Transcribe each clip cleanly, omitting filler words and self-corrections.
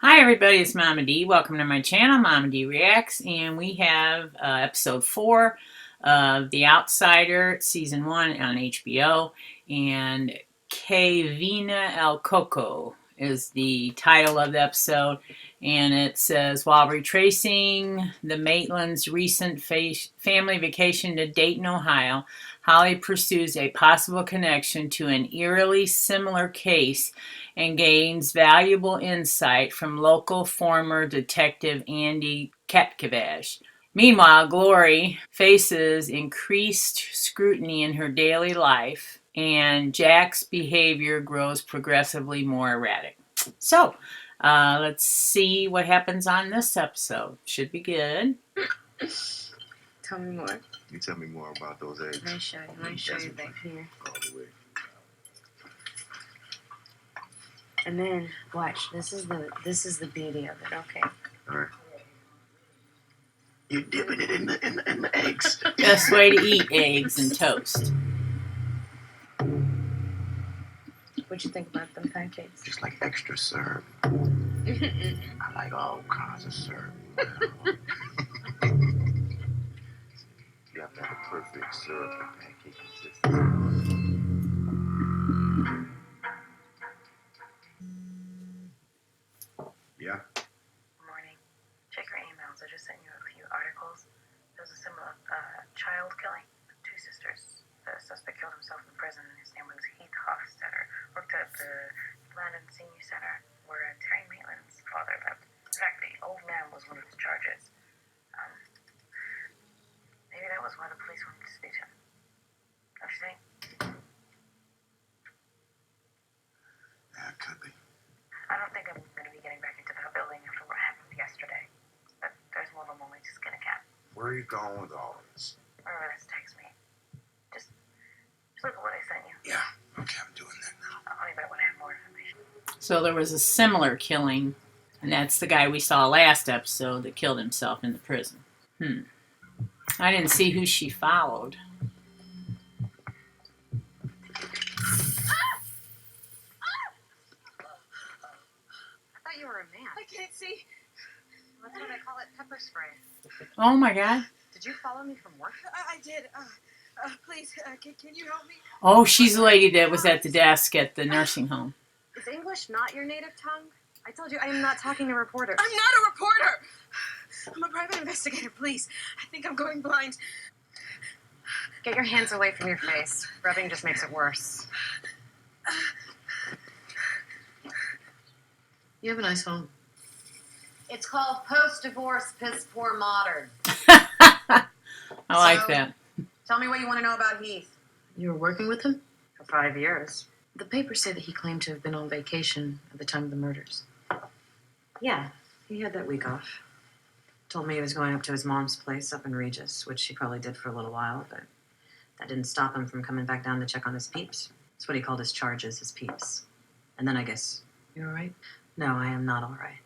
Hi everybody, it's Mama D. Welcome to my channel, Mama D Reacts, and we have episode 4 of The Outsider, season 1 on HBO, and Viene El Coco is the title of the episode, and it says, while retracing the Maitlands' recent family vacation to Dayton, Ohio, Holly pursues a possible connection to an eerily similar case and gains valuable insight from local former detective Andy Katkevash. Meanwhile, Glory faces increased scrutiny in her daily life, and Jack's behavior grows progressively more erratic. So, let's see what happens on this episode. Should be good. Tell me more. You tell me more about those eggs. Let me show you. Let me show you back here. All the way. And then watch. This is the beauty of it. Okay. All right. You're dipping it in the eggs. Best way to eat eggs and toast. What'd you think about them pancakes? Just like extra syrup. I like all kinds of syrup. You have to have a perfect syrup and pancake consistency. Yeah. Morning. Check your emails. I just sent you a few articles. There was a similar child killing. 2 sisters. The suspect killed himself in prison. His name was Heath Hofstetter. Worked at the Landon Senior Center where Terry Maitland's father lived. In fact, the old man was one of the charges. Maybe that was why the police wanted to speak to him. Don't you think? Yeah, it could be. I don't think I'm going to be getting back into that building after what happened yesterday. But there's more than one way to skin a cat. Where are you going with all of this? Wherever this takes me. Just look at what I sent you. Yeah. Okay, I'm doing that now. I'll be back when I have more information. So there was a similar killing, and that's the guy we saw last episode that killed himself in the prison. I didn't see who she followed. I thought you were a man. I can't see. That's what I call it, pepper spray. Oh my God. Did you follow me from work? I did. Please, can you help me? Oh, she's the lady that was at the desk at the nursing home. Is English not your native tongue? I told you I am not talking to reporters. I'm not a reporter. I'm a private investigator, please. I think I'm going blind. Get your hands away from your face. Rubbing just makes it worse. You have a nice home. It's called post-divorce piss poor modern. I like So- that. Tell me what you want to know about Heath. You were working with him? For 5 years. The papers say that he claimed to have been on vacation at the time of the murders. Yeah, he had that week off. Told me he was going up to his mom's place up in Regis, which he probably did for a little while, but that didn't stop him from coming back down to check on his peeps. That's what he called his charges, his peeps. And then I guess... You all right? No, I am not all right.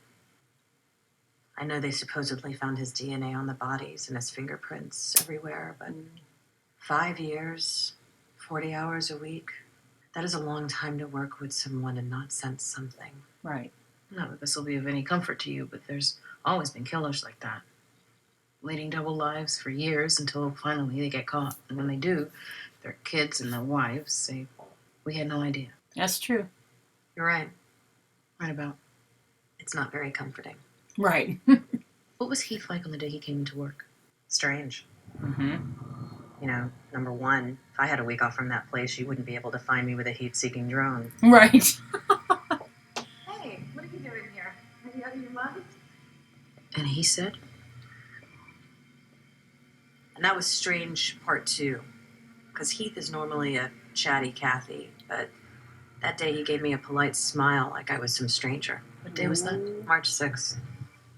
I know they supposedly found his DNA on the bodies and his fingerprints everywhere, but 5 years, 40 hours a week, that is a long time to work with someone and not sense something. Right. Not that this will be of any comfort to you, but there's always been killers like that. Leading double lives for years until finally they get caught. And when they do, their kids and their wives say, we had no idea. That's true. You're right. Right about. It's not very comforting. Right. What was Heath like on the day he came into work? Strange. Mm-hmm. You know, number one, if I had a week off from that place, you wouldn't be able to find me with a heat-seeking drone. Right. Hey, what are you doing here? Are you out of your mind? And he said? And that was strange part 2. Because Heath is normally a chatty Cathy, but that day he gave me a polite smile like I was some stranger. What day was that? March 6th.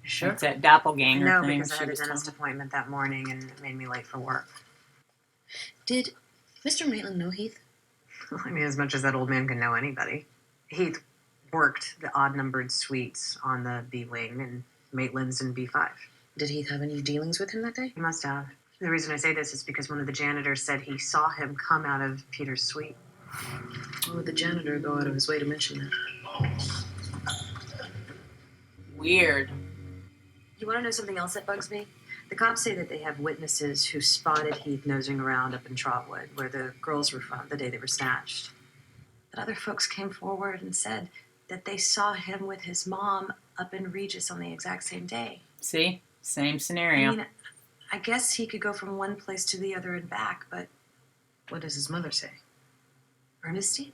Sure. It's that doppelganger No, thing because I she had a was dentist talking. appointment that morning and it made me late for work. Did Mr. Maitland know Heath? I mean, as much as that old man can know anybody. Heath worked the odd-numbered suites on the B wing and Maitland's in B5. Did Heath have any dealings with him that day? He must have. The reason I say this is because one of the janitors said he saw him come out of Peter's suite. Why would the janitor go out of his way to mention that? Weird. You want to know something else that bugs me? The cops say that they have witnesses who spotted Heath nosing around up in Trotwood, where the girls were from the day they were snatched. But other folks came forward and said that they saw him with his mom up in Regis on the exact same day. See? Same I scenario. mean, I guess he could go from one place to the other and back, but What does his mother say? Ernestine?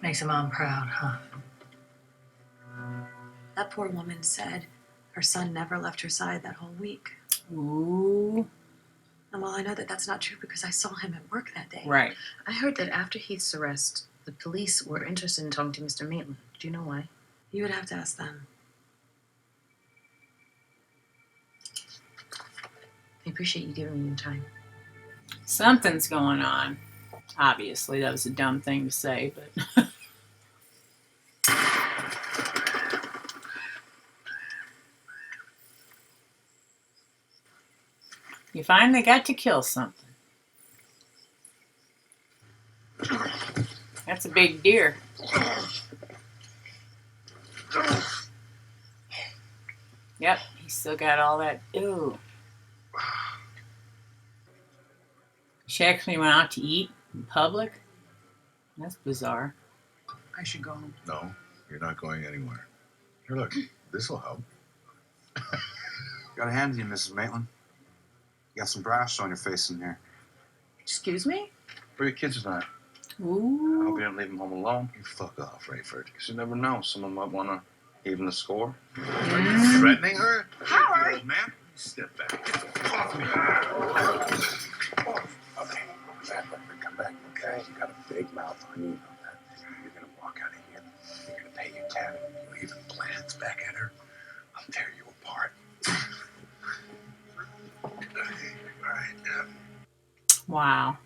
Makes a mom proud, huh? That poor woman said her son never left her side that whole week. Ooh. And well, I know that that's not true because I saw him at work that day. Right. I heard that after Heath's arrest, the police were interested in talking to Mr. Maitland. Do you know why? You would have to ask them. I appreciate you giving me your time. Something's going on. Obviously, that was a dumb thing to say, but... You finally got to kill something. That's a big deer. Yep, he's still got all that. Ew. She actually went out to eat in public? That's bizarre. I should go home. No, you're not going anywhere. Here, look, this'll help. Got a hand to you, Mrs. Maitland. You got some brash on your face in here. Excuse me? Where are your kids tonight? I hope Ooh. you didn't leave them home alone. You fuck off, Rayford. Because you never know. Someone might want to even the score. Are you threatening her? Howard! Old man? Step back. Off me. Okay, come back, okay? You got a big mouth on you, you know that. You're gonna walk out of here. You're gonna pay your tab. You even glance back at her. I'll tear you apart. Okay, all right. Wow.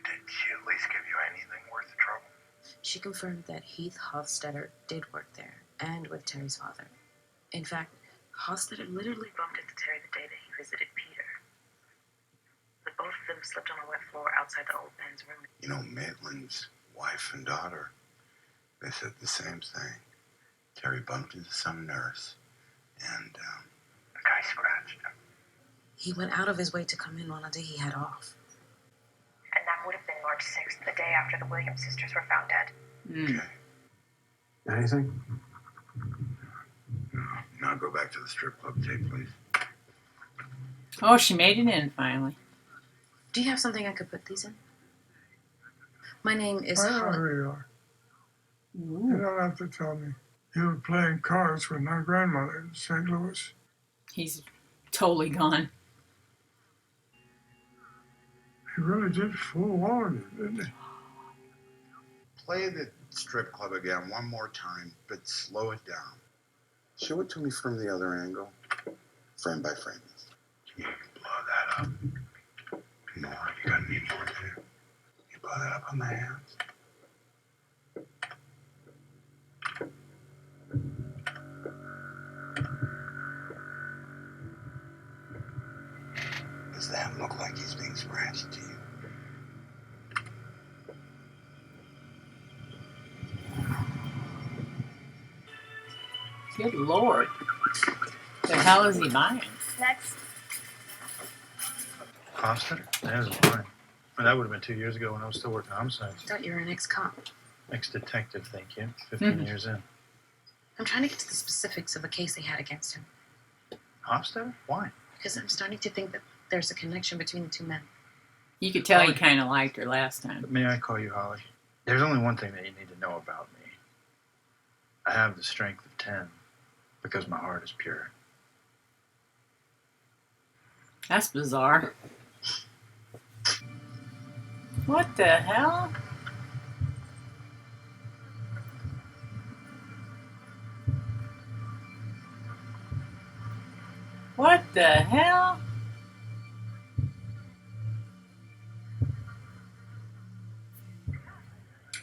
Did she at least give you anything worth the trouble? She confirmed that Heath Hofstetter did work there, and with Terry's father. In fact, Hofstetter literally bumped into Terry the day that he visited Peter. The both of them slept on a wet floor outside the old man's room. You know, Maitland's wife and daughter, they said the same thing. Terry bumped into some nurse, and the guy scratched him. He went out of his way to come in on a day he had off. And that would have been March 6th, the day after the Williams sisters were found dead. Mm. Okay. Anything? No, now go back to the strip club tape, please. Oh, she made it in finally. Do you have something I could put these in? My name is I know Holly. who you are. You Ooh. don't have to tell me. You were playing cards with my grandmother in St. Louis. He's totally gone. He really did fool all of you, didn't he? Play the strip club again one more time, but slow it down. Show it to me from the other angle, frame by frame. You can blow that up. More. You got any more there? You blow that up on the hands. Does that look like he's being scratched to you? Good lord. The hell is he buying? Next. Hofstetter? That was fine. And that would have been 2 years ago when I was still working homicides. I thought you were an ex-cop. Ex-detective, thank you. 15 years in. I'm trying to get to the specifics of a case they had against him. Hofstetter? Why? Because I'm starting to think that there's a connection between the two men. You could tell he kind of liked her last time. May I call you Holly? There's only one thing that you need to know about me. I have the strength of 10 because my heart is pure. That's bizarre. What the hell? What the hell?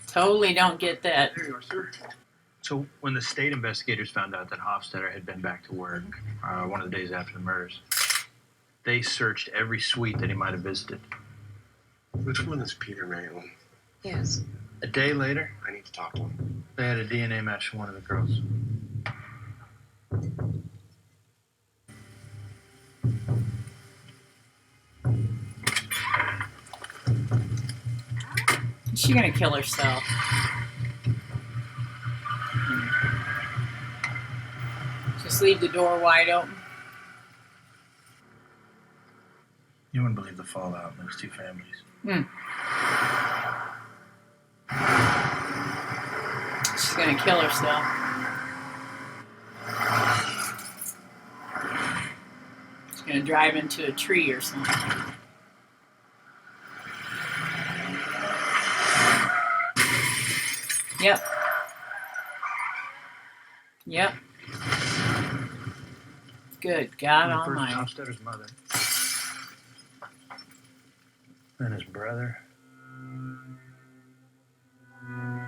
Totally don't get that. There you are, sir. So when the state investigators found out that Hofstetter had been back to work one of the days after the murders, they searched every suite that he might have visited. Which one is Peter Maitland? Yes. A day later, I need to talk to him. they had a DNA match from one of the girls. Is she gonna kill herself? Just leave the door wide open. You wouldn't believe the fallout in those two families. She's gonna kill herself. She's gonna drive into a tree or something. Yep. Yep. Good God And first Almighty. Hofstadter's mother, then his brother,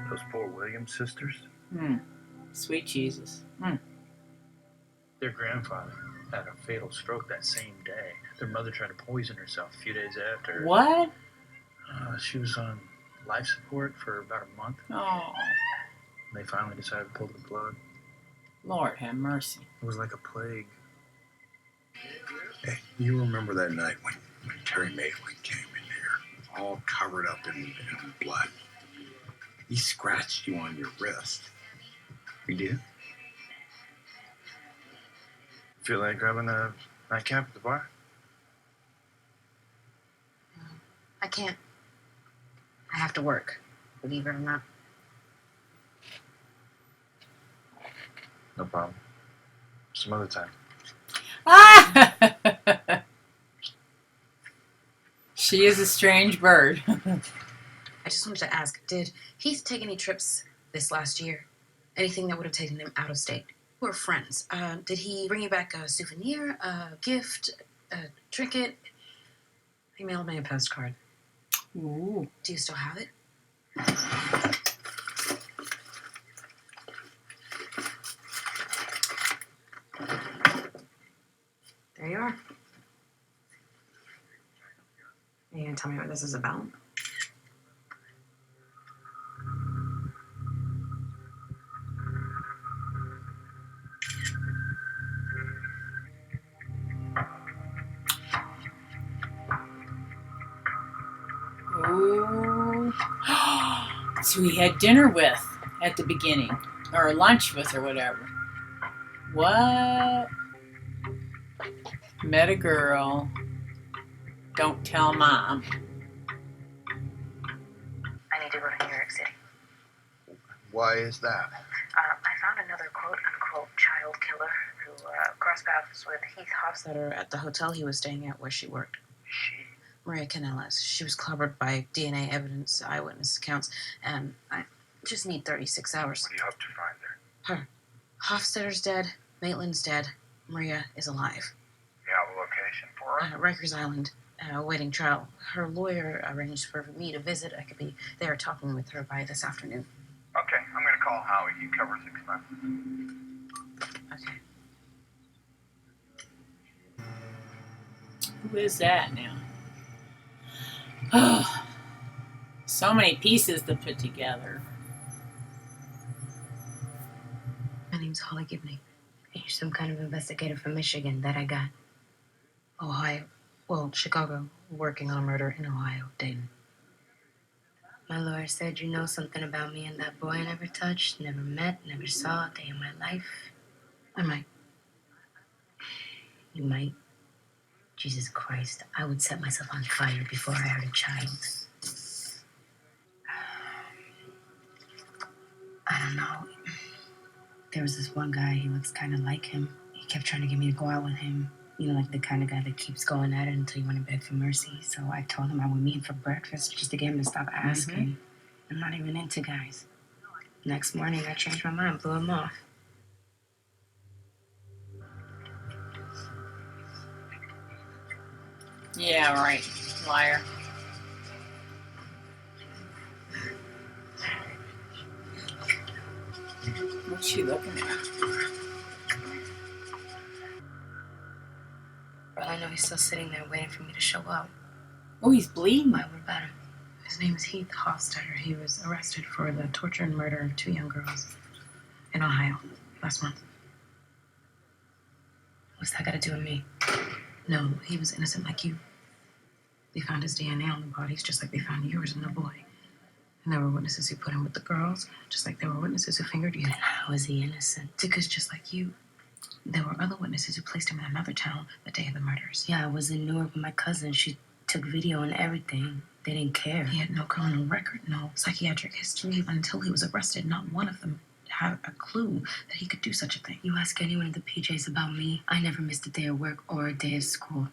those poor Williams sisters. Sweet Jesus. Their grandfather had a fatal stroke that same day. Their mother tried to poison herself a few days after. What? She was on life support for about a month. Oh, They finally decided to pull the plug. Lord have mercy. It was like a plague. Hey, you remember that night when Terry Maitland came in here, all covered up in blood? He scratched you on your wrist. We did. Feel like grabbing a nightcap at the bar? I can't. I have to work, believe it or not. No problem. Some other time. Ah! She is a strange bird. I just wanted to ask, did Heath take any trips this last year? Anything that would have taken him out of state? We're friends. Did he bring you back a souvenir, a gift, a trinket? He mailed me a postcard. Ooh. Do you still have it? There you are. Are you gonna tell me what this is about? Ooh. So he had dinner with at the beginning, or lunch with, or whatever. What? Met a girl. Don't tell mom. I need to go to New York City. Why is that? I found another quote-unquote child killer who crossed paths with Heath Hofstadter At the hotel he was staying at where she worked. She. Maria Canellas. She was clobbered by DNA evidence, eyewitness accounts, and I just need 36 hours. What do you hope to find there? Her. Hofstadter's dead. Maitland's dead. Maria is alive. You have a location for her? Rikers Island, awaiting trial. Her lawyer arranged for me to visit. I could be there talking with her by this afternoon. Okay, I'm going to call Howie. He covers expenses. Okay. Who is that now? Oh, so many pieces to put together. My name's Holly Gibney. You're some kind of investigator from Michigan that I got. Ohio. Well, Chicago. Working on a murder in Ohio. Dayton. My lawyer said you know something about me and that boy I never touched, never met, never saw a day in my life. I might. You might. Jesus Christ, I would set myself on fire before I hurt a child. I don't know. There was this one guy, he looks kind of like him. He kept trying to get me to go out with him. You know, like the kind of guy that keeps going at it until you want to beg for mercy. So I told him I would meet him for breakfast just to get him to stop asking. I'm not even into guys. Next morning, I changed my mind, blew him off. Yeah, right. Liar. What's she looking at? Well, I know he's still sitting there waiting for me to show up. Oh, he's bleeding. Why? What about him? His name is Heath Hofstetter. He was arrested for the torture and murder of 2 young girls in Ohio last month. What's that got to do with me? No, he was innocent like you. They found his DNA on the bodies just like they found yours and the boy. And there were witnesses who put him with the girls, just like there were witnesses who fingered you. How is he innocent? Because just like you, there were other witnesses who placed him in another town the day of the murders. Yeah, I was in Newark with my cousin. She took video and everything. They didn't care. He had no criminal record, no psychiatric history. Until he was arrested, not one of them had a clue that he could do such a thing. You ask anyone at the PJs about me, I never missed a day of work or a day of school.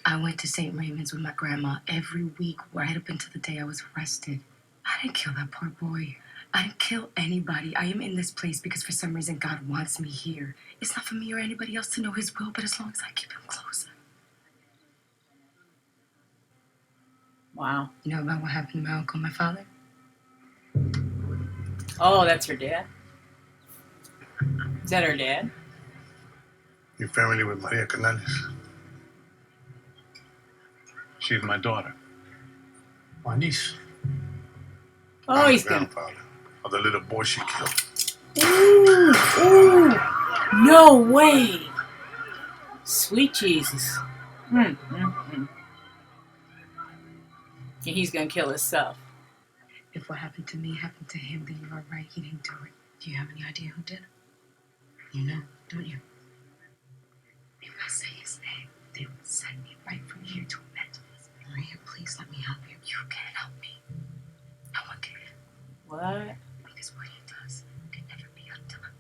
I went to St. Raymond's with my grandma every week right up until the day I was arrested. I didn't kill that poor boy. I didn't kill anybody. I am in this place because for some reason God wants me here. It's not for me or anybody else to know his will, but as long as I keep him close. Wow. You know about what happened to my uncle and my father? Oh, that's her dad? Is that her dad? You family with Maria Canales? She's my daughter. My niece. Oh, I'm he's the gonna. grandfather of the little boy she killed. Ooh, ooh. No way. Sweet Jesus. And he's gonna kill himself. If what happened to me happened to him, then you are right. He didn't do it. Do you have any idea who did? You know, don't you? If I say his name, they will send me right from here to a mental hospital. Maria, please let me help you. You can't help me. No one can. What? Because what he does can never be undone.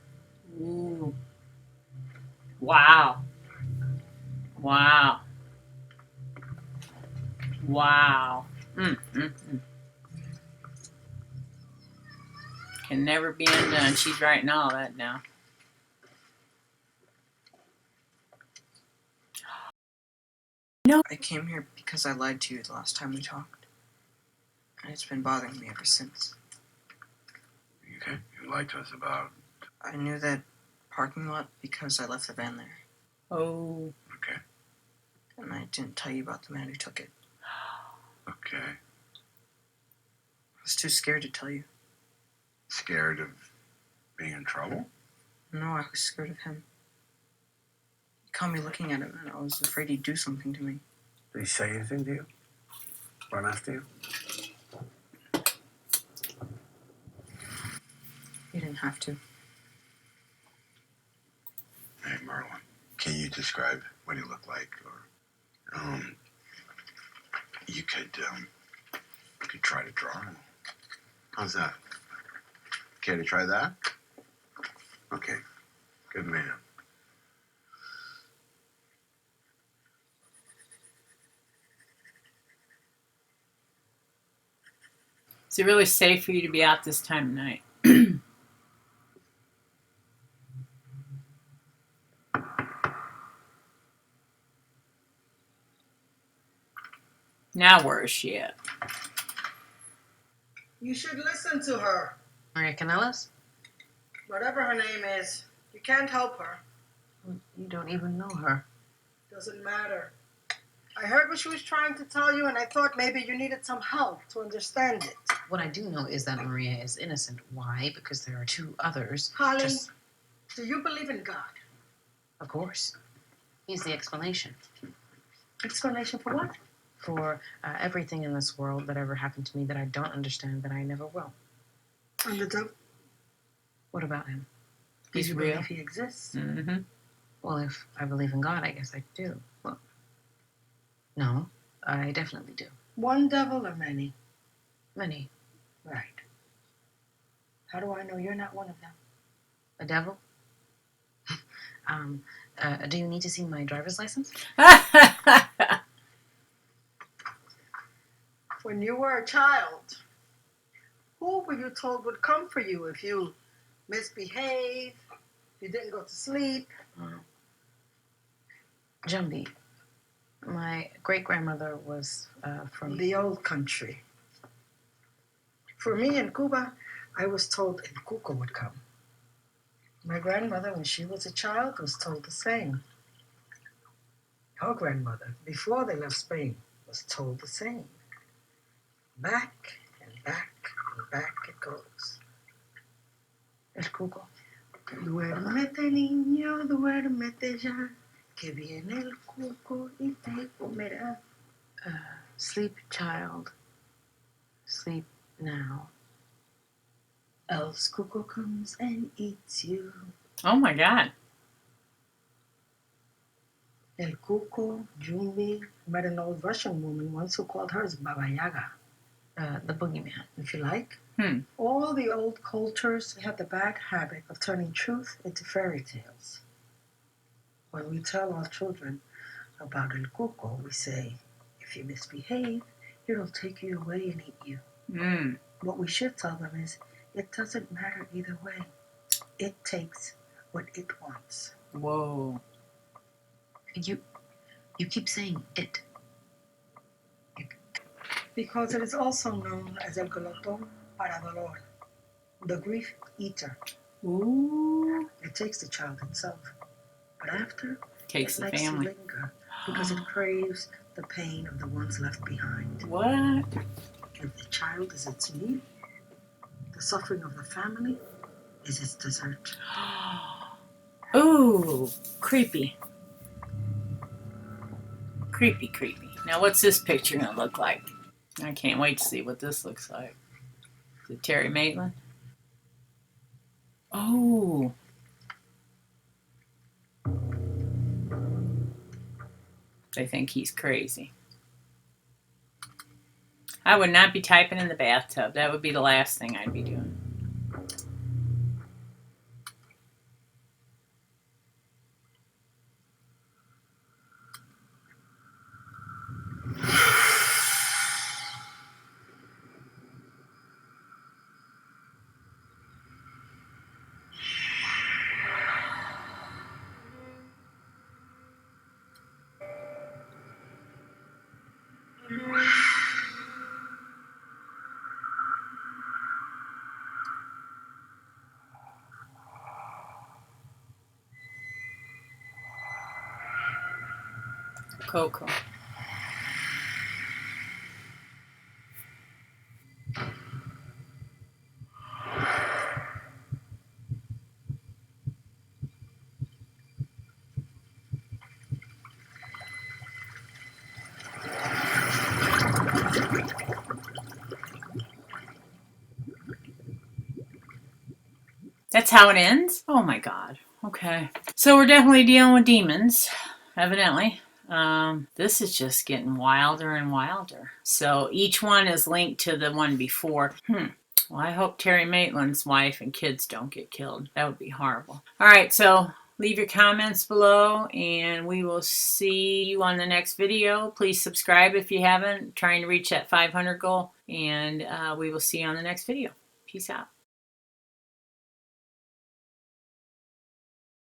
Ooh. Wow. Wow. Wow. Can never be undone. She's writing all that now. I came here because I lied to you the last time we talked. And it's been bothering me ever since. You lied to us about. I knew that parking lot because I left the van there. Oh. Okay. And I didn't tell you about the man who took it. Okay. I was too scared to tell you. Scared of being in trouble? No, I was scared of him. He caught me looking at him and I was afraid he'd do something to me. Did he say anything to you? Run after you? He didn't have to. Hey, Merlin, can you describe what he looked like? Or, you could try to draw him. How's that? Care to try that? Okay, good man. Is it really safe for you to be out this time of night? Now where is she at? You should listen to her. Maria Canales? Whatever her name is, you can't help her. You don't even know her. Doesn't matter. I heard what she was trying to tell you, and I thought maybe you needed some help to understand it. What I do know is that Maria is innocent. Why? Because there are 2 others. Holly, do you believe in God? Of course. He's the explanation. Explanation for what? For everything in this world that ever happened to me that I don't understand, that I never will. And the devil? What about him? Do He's you real. believe he exists? Mm-hmm. Well, if I believe in God, I guess I do. Well, no, I definitely do. One devil or many? Many. Right. How do I know you're not one of them? A devil? Do you need to see my driver's license? When you were a child, who were you told would come for you if you misbehaved, if you didn't go to sleep? Jumbi. My great-grandmother was from... The old country. For me in Cuba, I was told El Coco would come. My grandmother, when she was a child, was told the same. Her grandmother, before they left Spain, was told the same. Back and back and back it goes. El Coco. Duérmete, niño, duérmete ya, que viene el cuco y te comerá. Sleep, child. Sleep now. Else Cuckoo comes and eats you. Oh my God. El Cuco, Jumbi, met an old Russian woman once who called hers Baba Yaga. The boogeyman. If you like. Hmm. All the old cultures have the bad habit of turning truth into fairy tales. When we tell our children about El Cuco, we say, if you misbehave, it'll take you away and eat you. Mm. What we should tell them is, it doesn't matter either way. It takes what it wants. Whoa. You keep saying it. Because it is also known as El Glotón para Dolor, the grief eater. Ooh. It takes the child itself, but after, Takes it the likes family. to linger because it craves the pain of the ones left behind. What? If the child is its meal, the suffering of the family is its dessert. Ooh, creepy. Creepy, creepy. Now what's this picture gonna look like? I can't wait to see what this looks like. Is it Terry Maitland? Oh. They think he's crazy. I would not be typing in the bathtub. That would be the last thing I'd be doing. Coco. That's how it ends? Oh my God. Okay. So we're definitely dealing with demons, evidently. This is just getting wilder and wilder. So each one is linked to the one before. Well, I hope Terry Maitland's wife and kids don't get killed. That would be horrible. All right, so leave your comments below, and we will see you on the next video. Please subscribe if you haven't. Trying to reach that 500 goal, and we will see you on the next video. Peace out.